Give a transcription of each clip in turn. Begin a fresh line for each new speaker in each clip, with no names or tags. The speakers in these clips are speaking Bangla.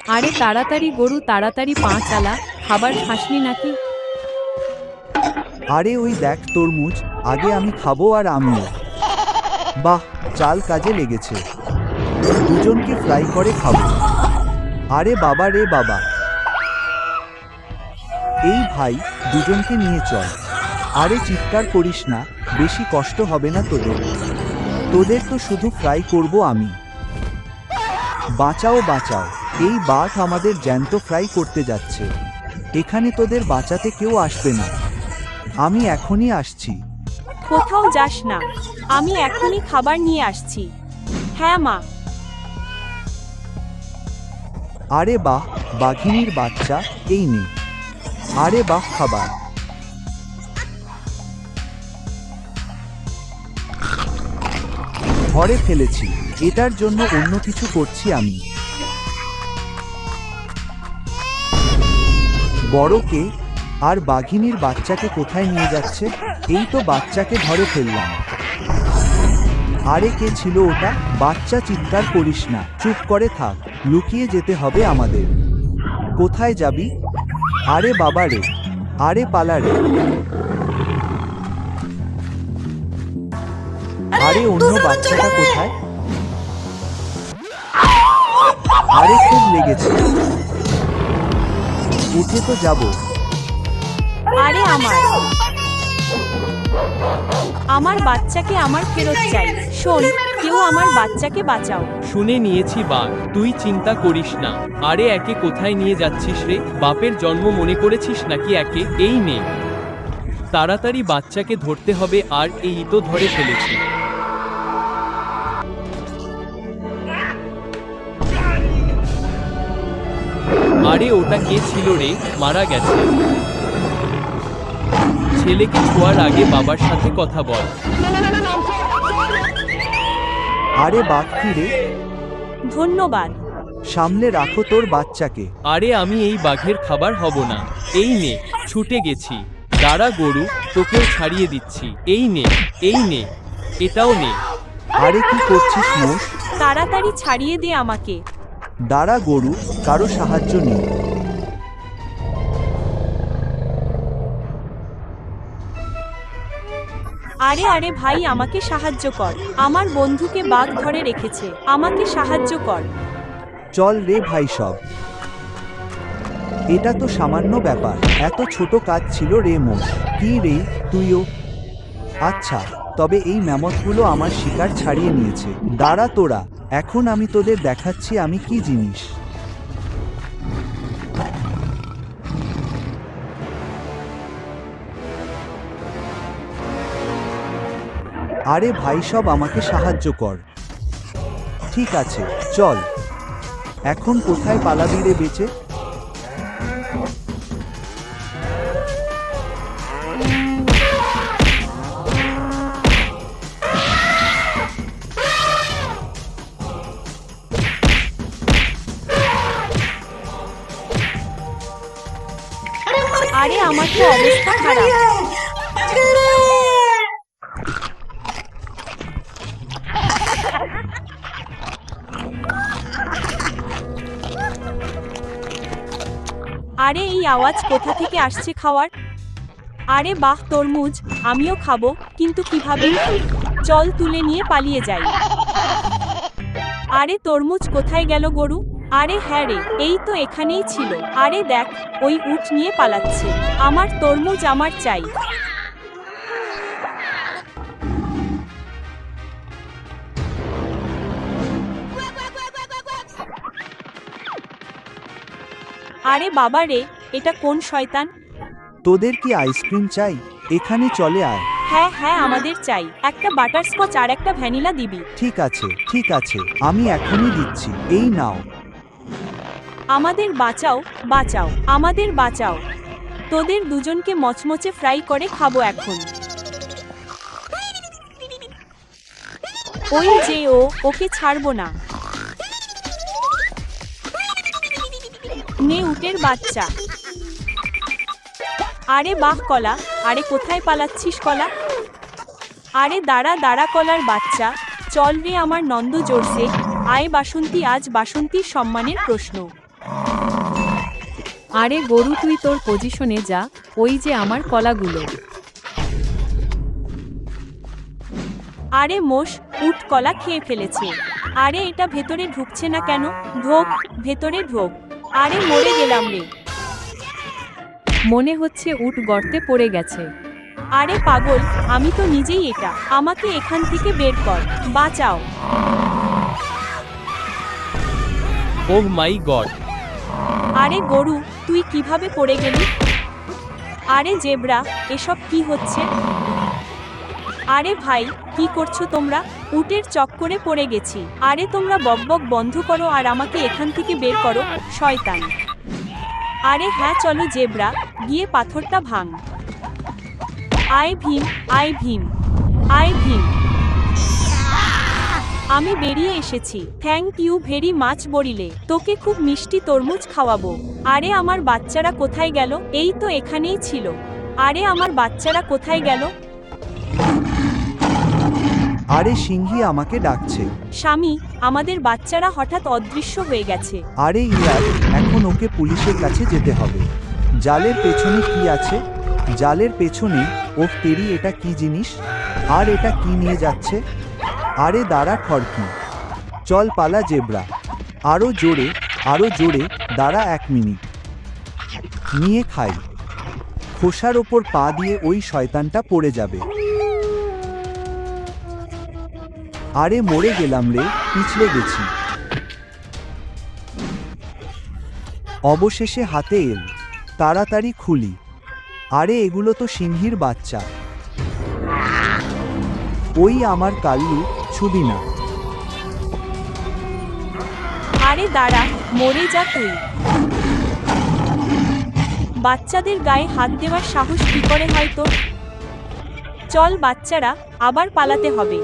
আরে তাড়াতাড়ি গরু, তাড়াতাড়ি পা চালা, খাবার খাসনি নাকি?
আরে ওই দেখ তরমুজ, আগে আমি খাবো আর আমিও। বাহ, চাল কাজে লেগেছে। দুজনকে ফ্রাই করে খাবো। আরে বাবা রে বাবা, এই ভাই, দুজনকে নিয়ে চল। আরে চিৎকার করিস না, বেশি কষ্ট হবে না তোদের। তোদের তো শুধু ফ্রাই করব আমি। বাঁচাও বাঁচাও, এই বাঘ আমাদের জ্যান্ত ফ্রাই করতে যাচ্ছে। এখানে তোদের বাঁচাতে কেউ আসবে না। আমি এখনই আসছি।
কোথাও যাস না, আমি এখনই খাবার নিয়ে আসছি। হ্যাঁ মা।
আরে বাহ, বাঘিনীর বাচ্চা, এই নে। আরে বাহ, খাবার। ঘরে ফেলেছি, এটার জন্য অন্য কিছু করছি আমি। বড়কে আর বাঘিনীর বাচ্চাকে কোথায় নিয়ে যাচ্ছে? এই তো বাচ্চাকে ধরে ফেললাম। আরে কে ছিল ওটা? বাচ্চা চিৎকার করিস না, চুপ করে থাক, লুকিয়ে যেতে হবে আমাদের। কোথায় যাবি? আরে বাবা রে, আরে পালা রে। আরে অন্য বাচ্চাটা কোথায়? আরে খুব লেগেছে, উঠে তো যাব।
আরে আমার বাচ্চাকে আমার ফেরত চাই। শোন, কেউ আমার বাচ্চাকে বাঁচাও।
শুনে নিয়েছি বাঘ, তুই চিন্তা করিস না। আরে একে কোথায় নিয়ে যাচ্ছিস রে? বাপের জন্ম মনে করেছিস নাকি একে? এই নে, তাড়াতাড়ি বাচ্চাকে ধরতে হবে। আর এই তো ধরে ফেলেছি। আরে ওটা কে ছিল রে? মারা গেছে। ছেলেকে ছোঁয়ার আগে বাবার সাথে কথা বল।
আরে বাঘ কি রে?
ধন্যবাদ।
সামনে রাখো তোর বাচ্চাকে।
আরে আমি এই বাঘের খাবার হব না। এই নে, ছুটে গেছি। দাঁড়া গরু, তোকেও ছাড়িয়ে দিচ্ছি। এই নে, এই নে, এটাও নে।
আরে কি করছিস মোষ?
তাড়াতাড়ি ছাড়িয়ে দে আমাকে।
দাঁড়া গরু, কারো সাহায্য নেই।
আরে আরে ভাই, আমাকে সাহায্য কর। আমার বন্ধুকে বাঘ ধরে রেখেছে, আমাকে সাহায্য কর।
চল রে ভাই সব। এটা তো সামান্য ব্যাপার, এত ছোট কাজ ছিল রে মোষ। কি রে, তুইও? আচ্ছা, তবে এই ম্যামথগুলো আমার শিকার ছাড়িয়ে নিয়েছে। দাঁড়া তোরা, এখন আমি তোদের দেখাচ্ছি আমি কি জিনিস। আরে ভাই সব, আমাকে সাহায্য কর। ঠিক আছে, চল। এখন কোথায় পালাবি রে বেঁচে?
আরে আমার তো অবস্থা খারাপ। আরে এই আওয়াজ কোথা থেকে আসছে খাওয়ার? আরে বাহ তরমুজ, আমিও খাবো, কিন্তু কিভাবে? চল তুলে নিয়ে পালিয়ে যাই। আরে তরমুজ কোথায় গেল গরু? আরে হ্যাঁ রে, এই তো এখানেই ছিল। আরে দেখ, ওই উট নিয়ে পালাচ্ছে। আমার তরমুজ আমার চাই। আরে বাবা রে, এটা কোন শয়তান?
তোদের কি আইসক্রিম চাই? এখানে চলে আয়।
হ্যাঁ হ্যাঁ, আমাদের চাই। একটা বাটারস্কচ আর একটা ভ্যানিলা দিবি।
ঠিক আছে, ঠিক আছে, আমি এখনই দিচ্ছি। এই নাও।
আমাদের বাঁচাও, বাঁচাও, আমাদের বাঁচাও। তোদের দুজনকে মচমচে ফ্রাই করে খাবো এখন। ওই যে ওকে ছাড়বো না। নে উটের বাচ্চা। আরে বাহ কলা, আরে কোথায় পালাচ্ছিস কলা? আরে দাঁড়া দাঁড়া কলার বাচ্চা, চল রে আমার নন্দ জোরসে। আয় বাসন্তী, আজ বাসন্তীর সম্মানের প্রশ্ন। আরে গরু তুই তোর পজিশনে যা, ওই যে আমার কলাগুলো। আরে মোষ, উট কলা খেয়ে ফেলেছে। আরে এটা ভেতরে ঢুকছে না কেন? ঢোক, ভেতরে ঢোক। আরে মরে গেলাম রে। মনে হচ্ছে উট গর্তে পড়ে গেছে। আরে পাগল, আমি তো নিজেই এটা। আমাকে এখান থেকে বের কর, বাঁচাও।
ওহ মাই গড!
আরে গরু, তুই কিভাবে পড়ে গেলি? আরে জেব্রা, এসব কি হচ্ছে? আরে ভাই, কি করছো তোমরা? উটের চক্করে পড়ে গেছি। আরে তোমরা বকবক বন্ধ করো আর আমাকে এখান থেকে বের করো, শয়তান। আরে হ্যাঁ চলো জেব্রা, গিয়ে পাথরটা ভাঙ। আয় ভীম, আয় ভীম, আয় ভীম। আমি বেরিয়ে এসেছি। থ্যাংক ইউ ভেরি মাচ বরিলে। তোকে খুব মিষ্টি তরমুজ খাওয়াবো। আরে আমার বাচ্চারা কোথায় গেল? এই তো এখানেই ছিল। আরে আমার বাচ্চারা কোথায় গেল?
আরে সিংহী আমাকে ডাকছে।
স্বামী, আমাদের বাচ্চারা হঠাৎ অদৃশ্য হয়ে গেছে।
আরে ইয়ার, এখন ওকে পুলিশের কাছে যেতে হবে। জালের পেছনে কি আছে? জালের পেছনে? ওহ তেরি, এটা কি জিনিস? আর এটা কি নিয়ে যাচ্ছে? আরে দাঁড়া ঠরকি, চল পালা জেব্রা। আরো জোরে, আরো জোরে। দাঁড়া 1 মিনিট, নিয়ে খাই। খোসার ওপর পা দিয়ে ওই শয়তানটা পড়ে যাবে। আরে মরে গেলাম রে, পিছলে গেছি। অবশেষে হাতে এল। তাড়াতাড়ি খুলি। আরে এগুলো তো সিংহীর বাচ্চা। ওই আমার কাল্লু, ছুবি না।
আরে দাঁড়া, মরে যা তুই। বাচ্চাদের গায়ে হাত দেওয়ার সাহস কি করে হয় তোর? চল বাচ্চারা, আবার পালাতে হবে।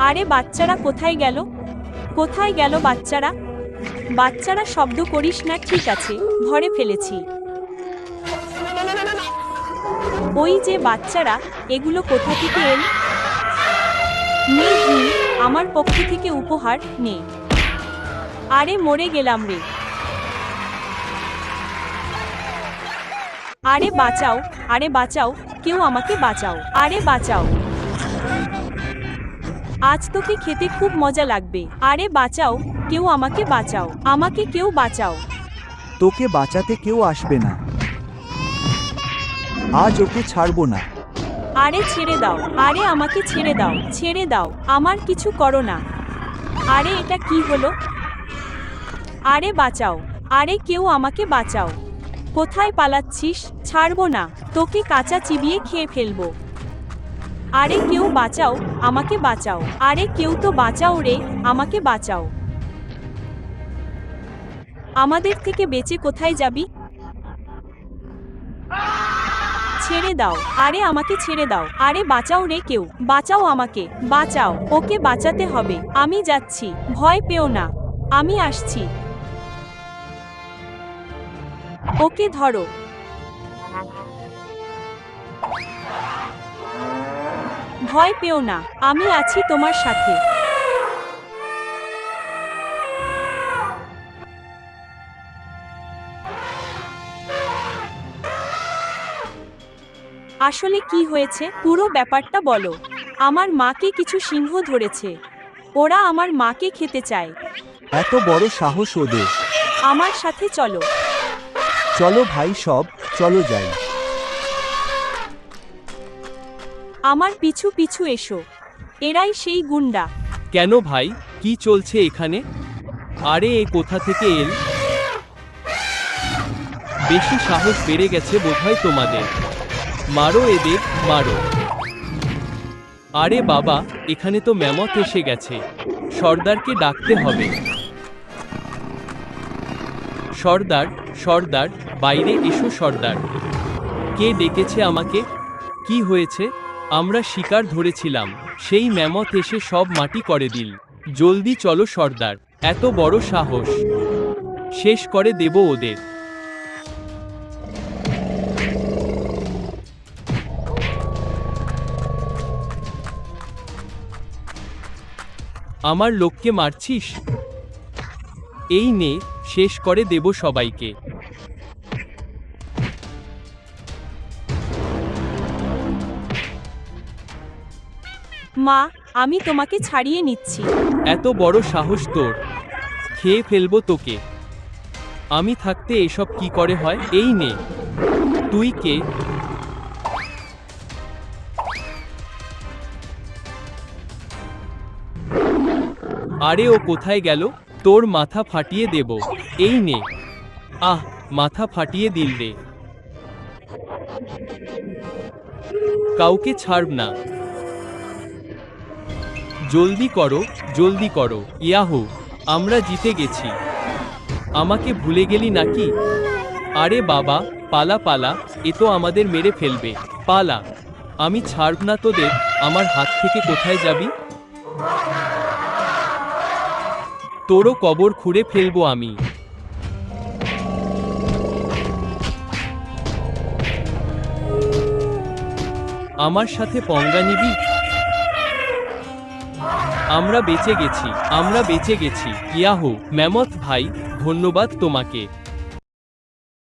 আরে বাচ্চারা কোথায় গেল? কোথায় গেল বাচ্চারা? বাচ্চারা শব্দ করিস না, ঠিক আছে, ধরে ফেলেছি। ওই যে বাচ্চারা, এগুলো কোথা থেকে এল? নে ভীম, আমার পক্ষ থেকে উপহার নে। আরে মরে গেলাম রে। আরে বাঁচাও, আরে বাঁচাও, কেউ আমাকে বাঁচাও। আরে বাঁচাও, আজ তোকে খেতে খুব মজা লাগবে। আরে বাঁচাও, কেউ আমাকে বাঁচাও, আমাকে কেউ বাঁচাও।
তোকে বাঁচাতে কেউ আসবে না। আজ ওকে ছাড়বো না।
আরে ছেড়ে দাও, আরে আমাকে ছেড়ে দাও, ছেড়ে দাও, আমার কিছু করো না। আরে এটা কি হলো? আরে বাঁচাও, আরে কেউ আমাকে বাঁচাও। কোথায় পালাচ্ছিস? ছাড়বো না, তোকে কাঁচা চিবিয়ে খেয়ে ফেলবো। আরে কেউ বাঁচাও, আমাকে বাঁচাও। আরে কেউ তো বাঁচাও রে, আমাকে বাঁচাও। আমাদের থেকে বেঁচে কোথায় যাবি? ছেড়ে দাও, আরে আমাকে ছেড়ে দাও। আরে বাঁচাও রে, কেউ বাঁচাও, আমাকে বাঁচাও। ওকে বাঁচাতে হবে, আমি যাচ্ছি, ভয় পেও না, আমি আসছি। ওকে ধরো। ভয় পেও না, আমি আছি তোমার সাথে। আসলে কি হয়েছে পুরো ব্যাপারটা বলো। আমার মাকে কিছু সিংহ ধরেছে, ওরা আমার মাকে খেতে চায়।
এত বড় সাহস ওদের!
আমার সাথে চলো।
চলো ভাই সব, চলো যাই।
আমার পিছু পিছু এসো, এরাই সেই গুন্ডা।
কেন ভাই, কি চলছে এখানে? আরে এ কোথা থেকে এল? বেশি সাহস বেড়ে গেছে বোধহয় তোমাদের। মারো এদের, মারো। আরে বাবা, এখানে তো ম্যামথ এসে গেছে। সর্দারকে ডাকতে হবে। সর্দার, সর্দার, বাইরে এসো সর্দার। কে ডেকেছে আমাকে? কি হয়েছে? আমরা শিকার ধরেছিলাম, সেই ম্যামথ এসে সব মাটি করে দিল। জলদি চলো সর্দার, এত বড় সাহস! শেষ করে দেব ওদের। আমার লোককে মারছিস? এই নে, শেষ করে দেব সবাইকে।
মা, আমি তোমাকে ছাড়িয়ে নিচ্ছি।
এত বড় সাহস তোর! খেয়ে ফেলবো তোকে। আমি থাকতে এসব কি করে হয়? এই নে। তুই কে? আরে ও কোথায় গেল? তোর মাথা ফাটিয়ে দেব। এই নে। আহ, মাথা ফাটিয়ে দিল রে। কাউকে ছাড়ব না। জলদি করো, জলদি করো। ইয়াহু, আমরা জিতে গেছি। আমাকে ভুলে গেলি নাকি? আরে বাবা, পালা পালা, এ তো আমাদের মেরে ফেলবে। পালা। আমি ছাড়ব না তোদের। আমার হাত থেকে কোথায় যাবি? তোরও কবর খুঁড়ে ফেলবো আমি। আমার সাথে পঙ্গা নিবি? আমরা বেঁচে গেছি, আমরা বেঁচে গেছি। ইয়াহু, ম্যামথ ভাই, ধন্যবাদ তোমাকে।